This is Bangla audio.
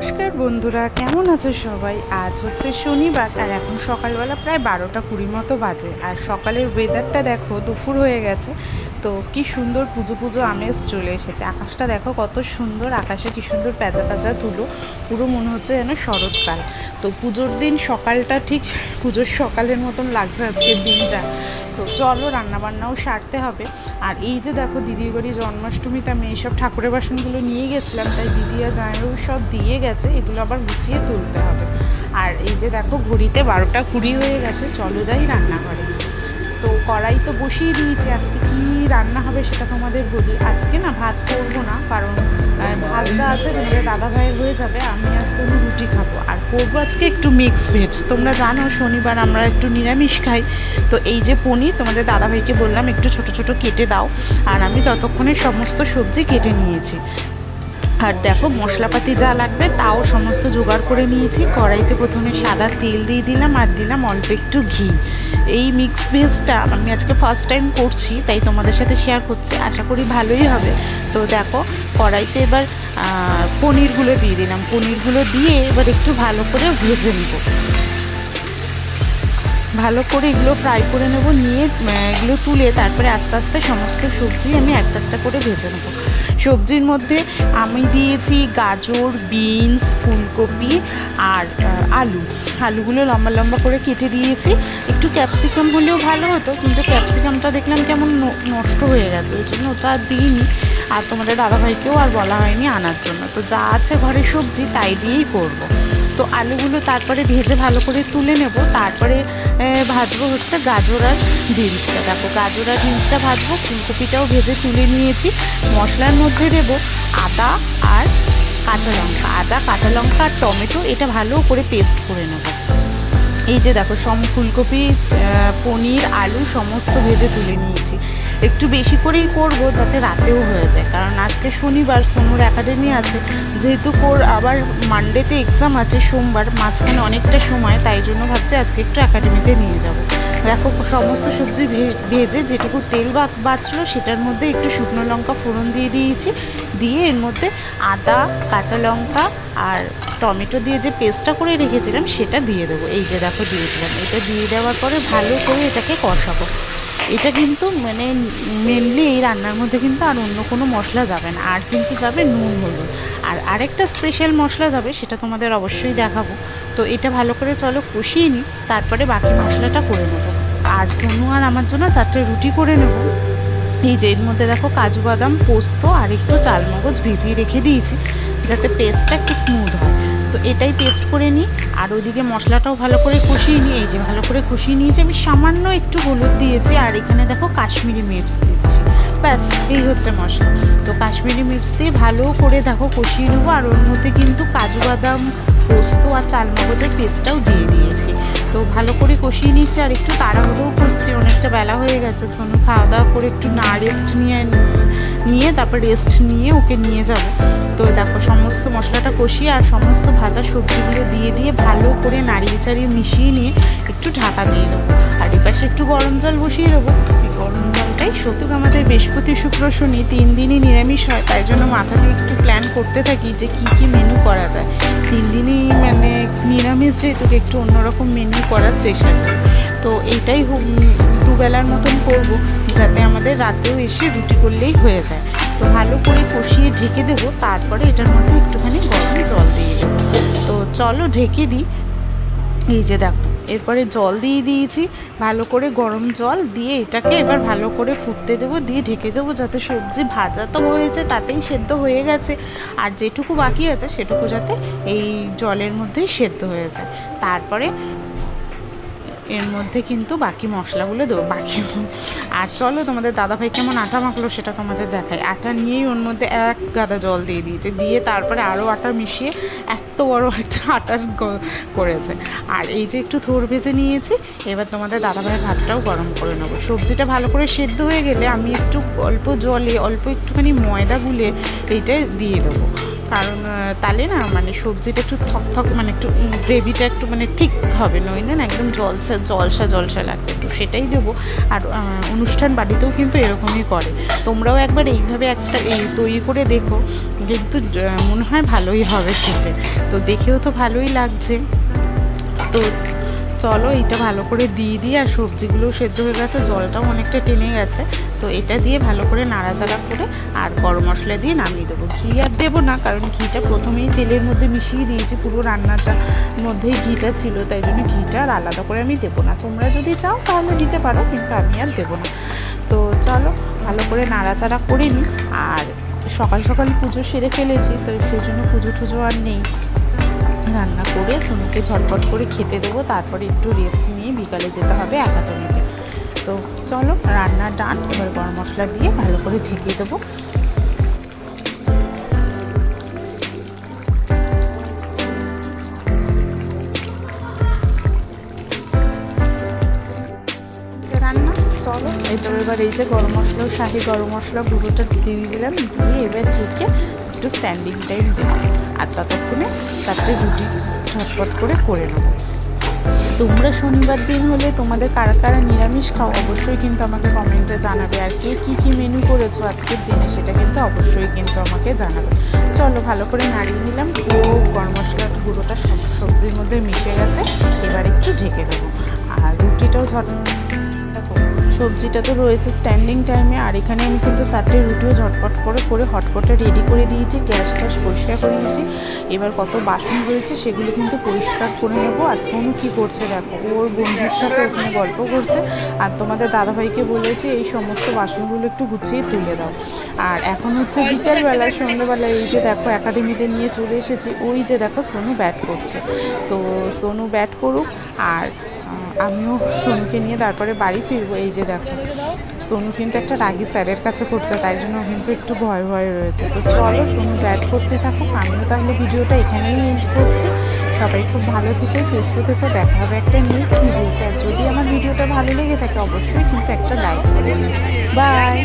নমস্কার বন্ধুরা, কেমন আছো সবাই? আজ হচ্ছে শনিবার আর এখন সকালবেলা প্রায় 12টা 20 মতো বাজে। আর সকালের ওয়েদারটা দেখো, দুপুর হয়ে গেছে। তো কি সুন্দর পুজো পুজো আমেজ চলে এসেছে। আকাশটা দেখো কত সুন্দর, আকাশে কি সুন্দর প্যাঁচা প্যাঁচা তুলো, পুরো মনে হচ্ছে যেন শরৎকাল। তো পুজোর দিন সকালটা ঠিক পুজোর সকালের মতন লাগছে আজকের দিনটা। তো চলো রান্নাবান্নাও সারতে হবে। আর এই যে দেখো, দিদির বাড়ি জন্মাষ্টমীতে আমি এইসব ঠাকুরের বাসনগুলো নিয়ে গেছিলাম, তাই দিদি আর জামাইবাবু সব দিয়ে গেছে, এগুলো আবার গুছিয়ে তুলতে হবে। আর এই যে দেখো, ঘড়িতে 12টা 20 হয়ে গেছে, চলো যাই রান্নাঘরে। তো কড়াই তো বসিয়ে দিয়েছি। আজকে কি রান্না হবে সেটা তোমাদের বলি। আজকে না ভাত করবো না, কারণ ভাত যা আছে তোমাদের দাদা ভাইয়ের হয়ে যাবে, আমি আর সোনু রুটি খাবো। আর করবো আজকে একটু মিক্স ভেজ। তোমরা জানো শনিবার আমরা একটু নিরামিষ খাই। তো এই যে পনির, তোমাদের দাদা ভাইকে বললাম একটু ছোট ছোট কেটে দাও, আর আমি ততক্ষণে সমস্ত সবজি কেটে নিয়েছি। আর দেখো মশলাপাতি যা লাগবে তাও সমস্ত জোগাড় করে নিয়েছি। কড়াইতে প্রথমে সাদা তেল দিয়ে দিলাম, আর দিলাম অল্প একটু ঘি। এই মিক্স ভেজটা আমি আজকে ফার্স্ট টাইম করছি, তাই তোমাদের সাথে শেয়ার করছি, আশা করি ভালোই হবে। তো দেখো কড়াইতে এবার পনিরগুলো দিয়ে দিলাম। পনিরগুলো দিয়ে এবার একটু ভালো করে ভেজে নেব, ভালো করে এগুলো ফ্রাই করে নেব। নিয়ে এগুলো তুলে তারপরে আস্তে আস্তে সমস্ত সবজি আমি একটা একটা করে ভেজে নেব। সবজির মধ্যে আমি দিয়েছি গাজর, বিনস, ফুলকপি আর আলুগুলো লম্বা লম্বা করে কেটে দিয়েছি। একটু ক্যাপসিকাম হলেও ভালো হতো, কিন্তু ক্যাপসিকামটা দেখলাম কেমন নষ্ট হয়ে গেছে, ওই জন্য ওটা আর দিইনি। আর তোমাদের দাদাভাইকেও আর বলা হয়নি আনার জন্য। তো যা আছে ঘরে সবজি তাই দিয়েই করবো। তো আলুগুলো তারপরে ভেজে ভালো করে তুলে নেব। তারপরে ভাজবো হচ্ছে গাজর আর বিনসটা। দেখো গাজর আর বিনসটা ভাজবো, ফুলকপিটাও ভেজে তুলে নিয়েছি। মশলার মধ্যে দেবো আদা আর কাঁচা লঙ্কা, আর টমেটো, এটা ভালো করে পেস্ট করে নেব। এই যে দেখো ফুলকপি, পনির, আলু সমস্ত ভেজে তুলে নিয়েছি। একটু বেশি করেই করব যাতে রাতেও হয়ে যায়, কারণ আজকে শনিবার, সোনুর একাডেমি আছে, যেহেতু আবার মানডেতে এক্সাম আছে, সোমবার মাঝখানে অনেকটা সময়, তাই জন্য ভাবছি আজকে একটু একাডেমিতে নিয়ে যাব। দেখো সমস্ত সবজি ভেজে যেটুকু তেল বাঁচলো সেটার মধ্যে একটু শুকনো লঙ্কা ফোড়ন দিয়ে দিয়েছি। দিয়ে এর মধ্যে আদা, কাঁচা লঙ্কা আর টমেটো দিয়ে যে পেস্টটা করে রেখেছিলাম সেটা দিয়ে দেবো। এই যে দেখো দিয়ে দিলাম। এটা দিয়ে দেওয়ার পরে ভালো করে এটাকে কষাবো। এটা কিন্তু মানে মেনলি এই রান্নার মধ্যে কিন্তু আর অন্য কোনো মশলা যাবে না, আর কিন্তু যাবে নুন, হলুদ, আর আরেকটা স্পেশাল মশলা যাবে, সেটা তোমাদের অবশ্যই দেখাবো। তো এটা ভালো করে চলো কষিয়ে নিই, তারপরে বাকি মশলাটা করে নেবো। আর সোনু আর আমার জন্য 4টে রুটি করে নেবো। এই যে এর মধ্যে দেখো কাজু বাদাম, পোস্ত আর একটু চালমগজ ভিজিয়ে রেখে দিয়েছি, যাতে পেস্টটা একটু স্মুথ হয়। তো এটাই পেস্ট করে নিই। আর ওইদিকে মশলাটাও ভালো করে কষিয়ে নিই। এই যে ভালো করে কষিয়ে নিয়েছি। আমি সামান্য একটু হলুদ দিয়েছি, আর এখানে দেখো কাশ্মীরি মির্চ দিচ্ছি, ব্যাস এই হচ্ছে মশলা। তো কাশ্মীরি মির্চ দিয়ে ভালো করে দেখো কষিয়ে নেবো। আর ওর মধ্যে কিন্তু কাজু বাদাম, পোস্ত আর চালমগজের পেস্টটাও দিয়ে দিয়েছি। তো ভালো করে কষিয়ে নিচ্ছি। আর একটু তাড়াহুড়োও করছি, অনেকটা বেলা হয়ে গেছে। সোনু খাওয়া দাওয়া করে একটু রেস্ট নিয়ে তারপর রেস্ট নিয়ে ওকে নিয়ে যাব। তো দেখো সমস্ত মশলাটা কষিয়ে আর সমস্ত ভাজা সবজিগুলো দিয়ে ভালো করে নাড়িয়ে চাড়িয়ে মিশিয়ে নিয়ে একটু ঢাকা দিয়ে দেবো। আর এপাশে একটু গরম জল বসিয়ে দেবো। এই গরম জলটাই সত্যি আমাদের বৃহস্পতি, শুক্র, শনি 3 দিনই নিরামিষ হয়, তাই জন্য মাথা দিয়ে একটু প্ল্যান করতে থাকি যে কী মেনু করা যায়। 3 দিনই মানে নিরামিষ, যেহেতু একটু অন্যরকম মেনু করার চেষ্টা করি। তো এইটাই দুবেলার মতন করব, যাতে আমাদের রাতেও এসে রুটি করলেই হয়ে যায়। তো ভালো করে কষিয়ে ঢেকে দেবো। তারপরে এটার মধ্যে একটুখানি গরম জল দিয়ে দেবো। তো চলো ঢেকে দিই। এই যে দেখো এরপরে জল দিয়ে দিয়েছি, ভালো করে গরম জল দিয়ে এটাকে এবার ভালো করে ফুটতে দেবো, দিয়ে ঢেকে দেবো, যাতে সবজি ভাজা তো হয়েছে, তাতেই সেদ্ধ হয়ে গেছে, আর যেটুকু বাকি আছে সেটুকু যাতে এই জলের মধ্যেই সেদ্ধ হয়ে যায়। তারপরে এর মধ্যে কিন্তু বাকি মশলাগুলো দেবো। আর চলো তোমাদের দাদাভাই কেমন আটা মাখলো সেটা তোমাদের দেখাই। আটা নিয়েই ওর মধ্যে এক গাদা জল দিয়ে দিয়েছে, দিয়ে তারপরে আরও আটা মিশিয়ে এত বড় একটা আটার করেছে। আর এই যে একটু থোড় ভেজে নিয়েছি, এবার তোমাদের দাদাভাইয়ের ভাতটাও গরম করে নেবো। সবজিটা ভালো করে সেদ্ধ হয়ে গেলে আমি একটু অল্প জলে অল্প একটুখানি ময়দা গুলে এইটাই দিয়ে দেবো। কারণ তাহলে না মানে সবজিটা একটু থক মানে একটু গ্রেভিটা একটু মানে ঠিক হবে, নইলে না একদম জলসা লাগবে। তো সেটাই দেবো। আর অনুষ্ঠান বাড়িতেও কিন্তু এরকমই করে, তোমরাও একবার এইভাবে একটা তৈরি করে দেখো, কিন্তু মনে হয় ভালোই হবে খেতে। তো দেখেও তো ভালোই লাগছে। তো চলো এইটা ভালো করে দিয়ে দিই, আর সবজিগুলোও সেদ্ধ হয়ে গেছে, জলটাও অনেকটা টেনে গেছে। তো এটা দিয়ে ভালো করে নাড়াচাড়া করে আর গরম মশলা দিয়ে নামিয়ে দেবো। ঘি আর দেবো না, কারণ ঘিটা প্রথমেই তেলের মধ্যে মিশিয়ে দিয়েছি, পুরো রান্নাটার মধ্যেই ঘিটা ছিল, তাই জন্য ঘিটা আর আলাদা করে আমি দেবো না। তোমরা যদি চাও তাহলে দিতে পারো, কিন্তু আমি আর দেবো না। তো চলো ভালো করে নাড়াচাড়া করে নিই। আর সকাল সকাল পুজো সেরে ফেলেছি, তো সেই জন্য পুজো টুজো আর নেই। রান্না করে সোনুকে ঝটপট করে খেতে দেবো, তারপরে একটু রেস্ট নিয়ে বিকালে যেতে হবে একাডেমিতে। তো চলো রান্না ডান, এবার গরম মশলা দিয়ে ভালো করে ঢেকে দেবো। রান্না চলো এটা এবার এই যে গরম মশলা, শাহি গরম মশলা গুঁড়োটা দিয়ে দিলাম, দিয়ে এবার ঢেকে একটু স্ট্যান্ডিং টাইম দেবো। আর ততক্ষণে 4টে রুটি ঝটপট করে নেবো। তোমরা শনিবার দিন হলে তোমাদের কারা কারা নিরামিষ খাও অবশ্যই কিন্তু আমাকে কমেন্টে জানাবে। আর কে কী মেনু করেছো আজকের দিনে সেটা কিন্তু অবশ্যই কিন্তু আমাকে জানাবে। চলো ভালো করে নাড়িয়ে নিলাম, পুরো গরম মশলার গুঁড়োটা সব সবজির মধ্যে মিশে গেছে। এবার একটু ঢেকে দেবো। আর রুটিটাও সবজিটা তো রয়েছে স্ট্যান্ডিং টাইমে, আর এখানে আমি কিন্তু 4টে রুটিও ঝটপট করে হটপটে রেডি করে দিয়েছি, গ্যাস পরিষ্কার করে নিয়েছি। এবার কত বাসন রয়েছে সেগুলো কিন্তু পরিষ্কার করে নেবো। আর সোনু কী করছে দেখো, ওর বন্ধুর সাথে ওখানে গল্প করছে। আর তোমাদের দাদাভাইকে বলেছে এই সমস্ত বাসনগুলো একটু গুছিয়ে তুলে দাও। আর এখন হচ্ছে বিকেলবেলায়, সন্ধ্যেবেলায় এই যে দেখো একাডেমিতে নিয়ে চলে এসেছি, ওই যে দেখো সোনু ব্যাট করছে। তো সোনু ব্যাট করুক, আর আমিও সোনুকে নিয়ে তারপরে বাড়ি ফিরবো। এই যে দেখো সোনু কিন্তু একটা রাগী স্যারের কাছে করছে, তাই জন্য কিন্তু একটু ভয় রয়েছে। তো চলো সোনু ব্যাট করতে থাকুক, আমিও তাহলে ভিডিওটা এখানেই এন্ড করছি। সবাই খুব ভালো থেকো, সুস্থ থেকো, দেখা হবে একটা নেক্সট ভিডিওতে। আর যদি আমার ভিডিওটা ভালো লেগে থাকে অবশ্যই কিন্তু একটা লাইক করে দিন। বাই।